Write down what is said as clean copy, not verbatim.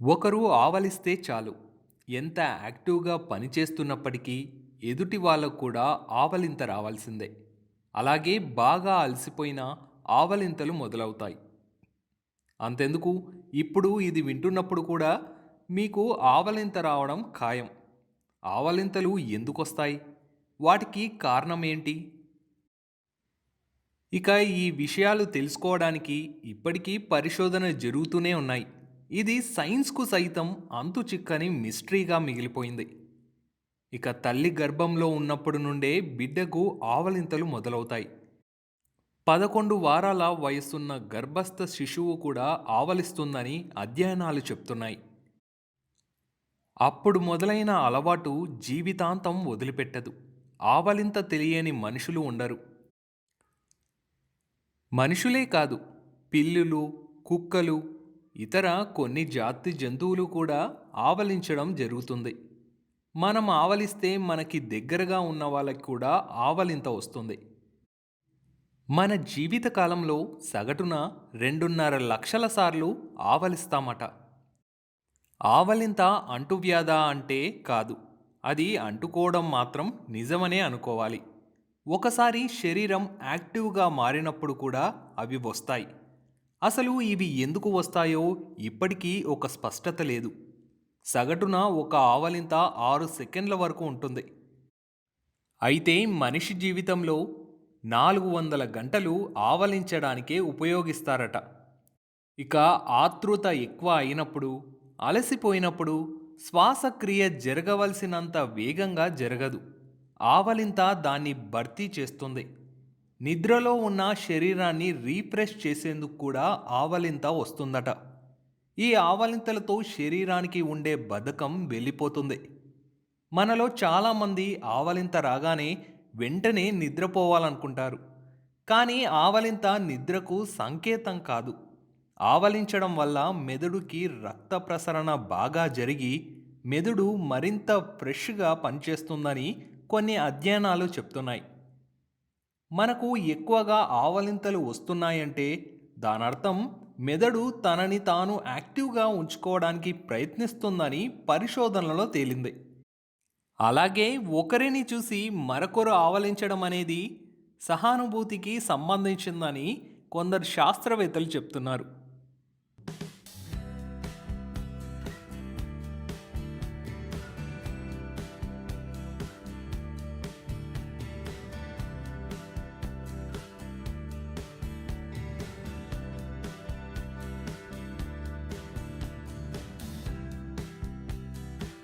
ఒకరు ఆవలిస్తే చాలు. ఎంత యాక్టివ్‌గా పనిచేస్తున్నప్పటికీ ఎదుటి వాళ్ళకు కూడా ఆవలింత రావాల్సిందే. అలాగే బాగా అలసిపోయినా ఆవలింతలు మొదలవుతాయి. అంతెందుకు ఇప్పుడు ఇది వింటున్నప్పుడు కూడా మీకు ఆవలింత రావడం ఖాయం. ఆవలింతలు ఎందుకొస్తాయి? వాటికి కారణం ఏంటి? ఇక ఈ విషయాలు తెలుసుకోవడానికి ఇప్పటికీ పరిశోధన జరుగుతూనే ఉన్నాయి. ఇది సైన్స్‌కు సైతం అంతుచిక్కని మిస్టరీగా మిగిలిపోయింది. ఇక తల్లి గర్భంలో ఉన్నప్పుడు నుండే బిడ్డకు ఆవలింతలు మొదలవుతాయి. 11 వారాల వయస్సున్న గర్భస్థ శిశువు కూడా ఆవలిస్తుందని అధ్యయనాలు చెప్తున్నాయి. అప్పుడు మొదలైన అలవాటు జీవితాంతం వదిలిపెట్టదు. ఆవలింత తెలియని మనుషులు ఉండరు. మనుషులే కాదు, పిల్లులు, కుక్కలు, ఇతర కొన్ని జాతి జంతువులు కూడా ఆవలించడం జరుగుతుంది. మనం ఆవలిస్తే మనకి దగ్గరగా ఉన్న వాళ్ళకి కూడా ఆవలింత వస్తుంది. మన జీవిత కాలంలో సగటున 2.5 లక్షల సార్లు ఆవలిస్తామట. ఆవలింత అంటువ్యాధా అంటే కాదు. అది అంటుకోవడం మాత్రం నిజమనే అనుకోవాలి. ఒకసారి శరీరం యాక్టివ్‌గా మారినప్పుడు కూడా అవి వస్తాయి. అసలు ఇవి ఎందుకు వస్తాయో ఇప్పటికీ ఒక స్పష్టత లేదు. సగటున ఒక ఆవలింత 6 సెకండ్ల వరకు ఉంటుంది. అయితే మనిషి జీవితంలో 400 గంటలు ఆవలించడానికే ఉపయోగిస్తారట. ఇక ఆతృత ఎక్కువ అయినప్పుడు, అలసిపోయినప్పుడు శ్వాసక్రియ జరగవలసినంత వేగంగా జరగదు. ఆవలింత దాన్ని భర్తీ చేస్తుంది. నిద్రలో ఉన్న శరీరాన్ని రీఫ్రెష్ చేసేందుకు కూడా ఆవలింత వస్తుందట. ఈ ఆవలింతలతో శరీరానికి ఉండే బద్ధకం వెళ్ళిపోతుంది. మనలో చాలామంది ఆవలింత రాగానే వెంటనే నిద్రపోవాలనుకుంటారు. కానీ ఆవలింత నిద్రకు సంకేతం కాదు. ఆవలించడం వల్ల మెదడుకి రక్త ప్రసరణ బాగా జరిగి మెదడు మరింత ఫ్రెష్గా పనిచేస్తుందని కొన్ని అధ్యయనాలు చెప్తున్నాయి. మనకు ఎక్కువగా ఆవలింతలు వస్తున్నాయంటే దానర్థం మెదడు తనని తాను యాక్టివ్గా ఉంచుకోవడానికి ప్రయత్నిస్తుందని పరిశోధనలో తేలింది. అలాగే ఒకరిని చూసి మరొకరు ఆవలించడం అనేది సహానుభూతికి సంబంధించిందని కొందరు శాస్త్రవేత్తలు చెప్తున్నారు.